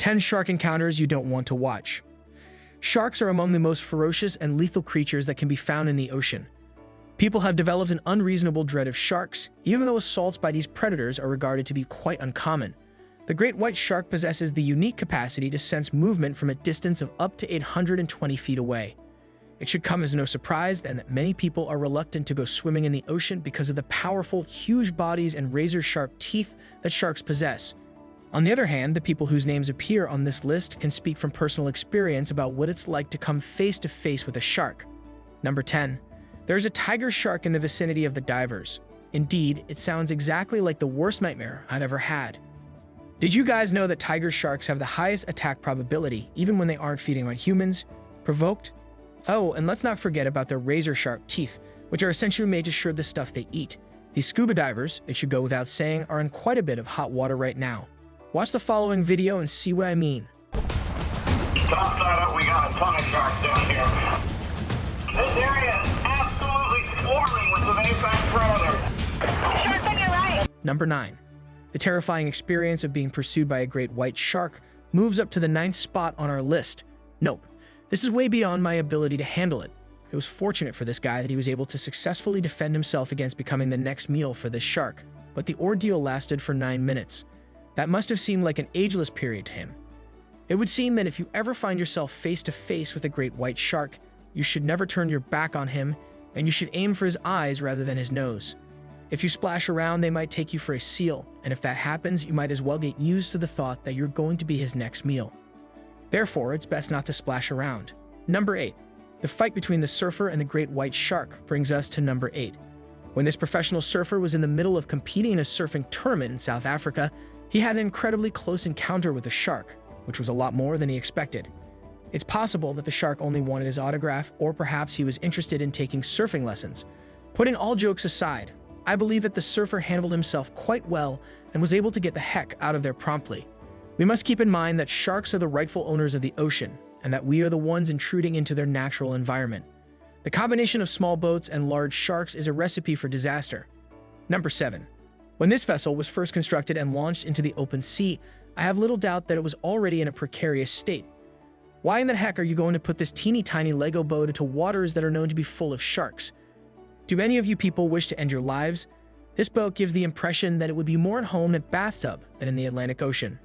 10 shark encounters you don't want to watch. Sharks are among the most ferocious and lethal creatures that can be found in the ocean. People have developed an unreasonable dread of sharks, even though assaults by these predators are regarded to be quite uncommon. The great white shark possesses the unique capacity to sense movement from a distance of up to 820 feet away. It should come as no surprise then that many people are reluctant to go swimming in the ocean because of the powerful, huge bodies and razor-sharp teeth that sharks possess. On the other hand, the people whose names appear on this list can speak from personal experience about what it's like to come face to face with a shark. Number 10. There's a tiger shark in the vicinity of the divers. Indeed, it sounds exactly like the worst nightmare I've ever had. Did you guys know that tiger sharks have the highest attack probability even when they aren't feeding on humans? Provoked? Oh, and let's not forget about their razor-sharp teeth, which are essentially made to shred the stuff they eat. These scuba divers, it should go without saying, are in quite a bit of hot water right now. Watch the following video and see what I mean. Top that up, we got a ton of sharks down here. This area is absolutely swarming with the apex predators. Sharks on your right! Number 9. The terrifying experience of being pursued by a great white shark moves up to the 9th spot on our list. Nope, this is way beyond my ability to handle it. It was fortunate for this guy that he was able to successfully defend himself against becoming the next meal for this shark, but the ordeal lasted for 9 minutes. That must have seemed like an ageless period to him. It would seem that if you ever find yourself face to face with a great white shark, you should never turn your back on him, and you should aim for his eyes rather than his nose. If you splash around, they might take you for a seal, and if that happens, you might as well get used to the thought that you're going to be his next meal. Therefore, it's best not to splash around. Number 8. The fight between the surfer and the great white shark brings us to number 8. When this professional surfer was in the middle of competing in a surfing tournament in South Africa, he had an incredibly close encounter with a shark, which was a lot more than he expected. It's possible that the shark only wanted his autograph, or perhaps he was interested in taking surfing lessons. Putting all jokes aside, I believe that the surfer handled himself quite well and was able to get the heck out of there promptly. We must keep in mind that sharks are the rightful owners of the ocean, and that we are the ones intruding into their natural environment. The combination of small boats and large sharks is a recipe for disaster. Number 7. When this vessel was first constructed and launched into the open sea, I have little doubt that it was already in a precarious state. Why in the heck are you going to put this teeny tiny Lego boat into waters that are known to be full of sharks? Do any of you people wish to end your lives? This boat gives the impression that it would be more at home in a bathtub than in the Atlantic Ocean.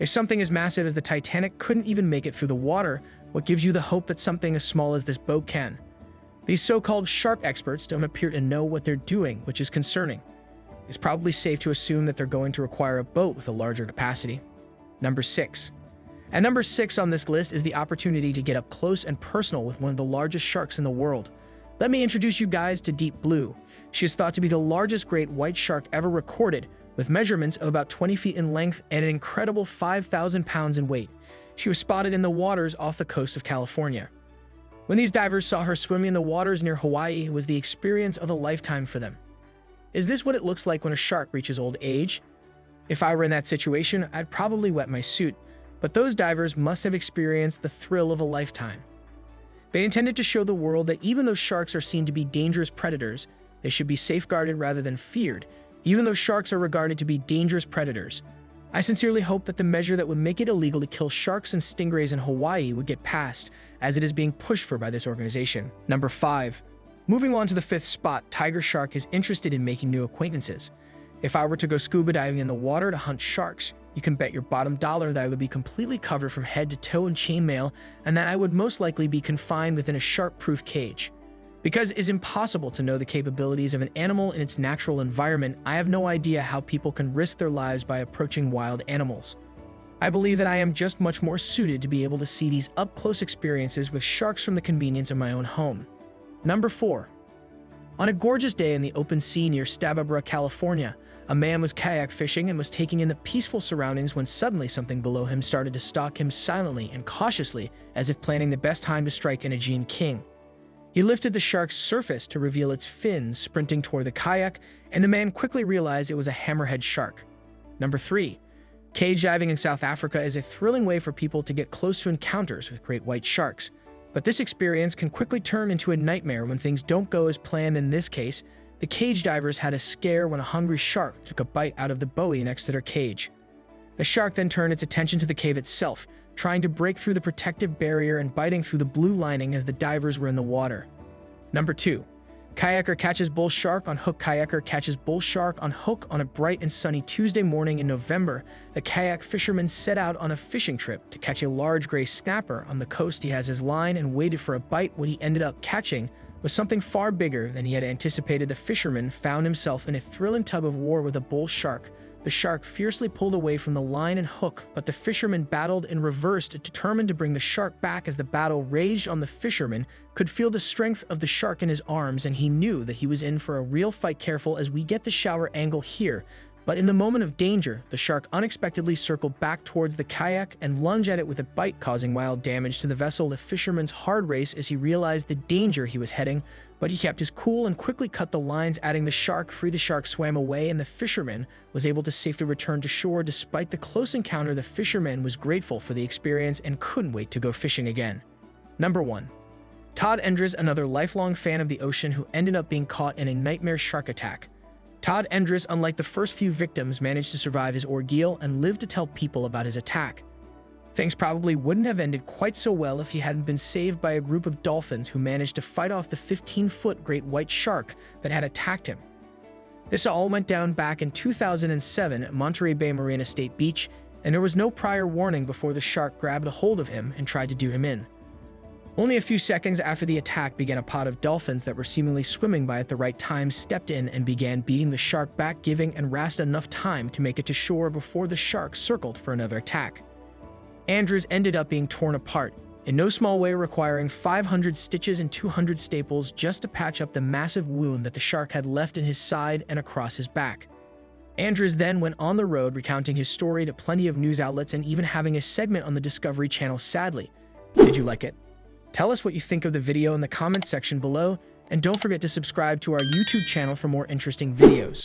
If something as massive as the Titanic couldn't even make it through the water, what gives you the hope that something as small as this boat can? These so-called shark experts don't appear to know what they're doing, which is concerning. It's probably safe to assume that they're going to require a boat with a larger capacity. Number 6. At number 6 on this list is the opportunity to get up close and personal with one of the largest sharks in the world. Let me introduce you guys to Deep Blue. She is thought to be the largest great white shark ever recorded, with measurements of about 20 feet in length and an incredible 5,000 pounds in weight. She was spotted in the waters off the coast of California. When these divers saw her swimming in the waters near Hawaii, it was the experience of a lifetime for them. Is this what it looks like when a shark reaches old age? If I were in that situation, I'd probably wet my suit, but those divers must have experienced the thrill of a lifetime. They intended to show the world that even though sharks are seen to be dangerous predators, they should be safeguarded rather than feared, even though sharks are regarded to be dangerous predators. I sincerely hope that the measure that would make it illegal to kill sharks and stingrays in Hawaii would get passed, as it is being pushed for by this organization. Number 5. Moving on to the 5th spot, tiger shark is interested in making new acquaintances. If I were to go scuba diving in the water to hunt sharks, you can bet your bottom dollar that I would be completely covered from head to toe in chainmail and that I would most likely be confined within a shark-proof cage. Because it's impossible to know the capabilities of an animal in its natural environment, I have no idea how people can risk their lives by approaching wild animals. I believe that I am just much more suited to be able to see these up-close experiences with sharks from the convenience of my own home. Number 4. On a gorgeous day in the open sea near Stababra, California, a man was kayak fishing and was taking in the peaceful surroundings when suddenly something below him started to stalk him silently and cautiously, as if planning the best time to strike an Aegean king. He lifted the shark's surface to reveal its fins sprinting toward the kayak, and the man quickly realized it was a hammerhead shark. Number 3. Cage diving in South Africa is a thrilling way for people to get close to encounters with great white sharks. But this experience can quickly turn into a nightmare when things don't go as planned. In this case, the cage divers had a scare when a hungry shark took a bite out of the buoy next to their cage. The shark then turned its attention to the cave itself, trying to break through the protective barrier and biting through the blue lining as the divers were in the water. Number 2. Kayaker catches bull shark on hook. Kayaker catches bull shark on hook on a bright and sunny Tuesday morning in November. The kayak fisherman set out on a fishing trip to catch a large gray snapper on the coast. He has his line and waited for a bite. What he ended up catching was something far bigger than he had anticipated. The fisherman found himself in a thrilling tug of war with a bull shark. The shark fiercely pulled away from the line and hook, but the fisherman battled in reverse, determined to bring the shark back. As the battle raged on, the fisherman could feel the strength of the shark in his arms, and he knew that he was in for a real fight. Careful as we get the shower angle here, but in the moment of danger, the shark unexpectedly circled back towards the kayak and lunged at it with a bite, causing mild damage to the vessel. The fisherman's heart raced as he realized the danger he was heading, but he kept his cool and quickly cut the lines, adding the shark free. The shark swam away, and the fisherman was able to safely return to shore. Despite the close encounter, the fisherman was grateful for the experience and couldn't wait to go fishing again. Number 1. Todd Endres, another lifelong fan of the ocean who ended up being caught in a nightmare shark attack. Todd Endres, unlike the first few victims, managed to survive his ordeal and lived to tell people about his attack. Things probably wouldn't have ended quite so well if he hadn't been saved by a group of dolphins who managed to fight off the 15-foot great white shark that had attacked him. This all went down back in 2007 at Monterey Bay Marina State Beach, and there was no prior warning before the shark grabbed a hold of him and tried to do him in. Only a few seconds after the attack began, a pod of dolphins that were seemingly swimming by at the right time stepped in and began beating the shark back, giving Endres enough time to make it to shore before the shark circled for another attack. Endres ended up being torn apart, in no small way requiring 500 stitches and 200 staples just to patch up the massive wound that the shark had left in his side and across his back. Endres then went on the road recounting his story to plenty of news outlets and even having a segment on the Discovery Channel. Sadly, did you like it? Tell us what you think of the video in the comments section below, and don't forget to subscribe to our YouTube channel for more interesting videos.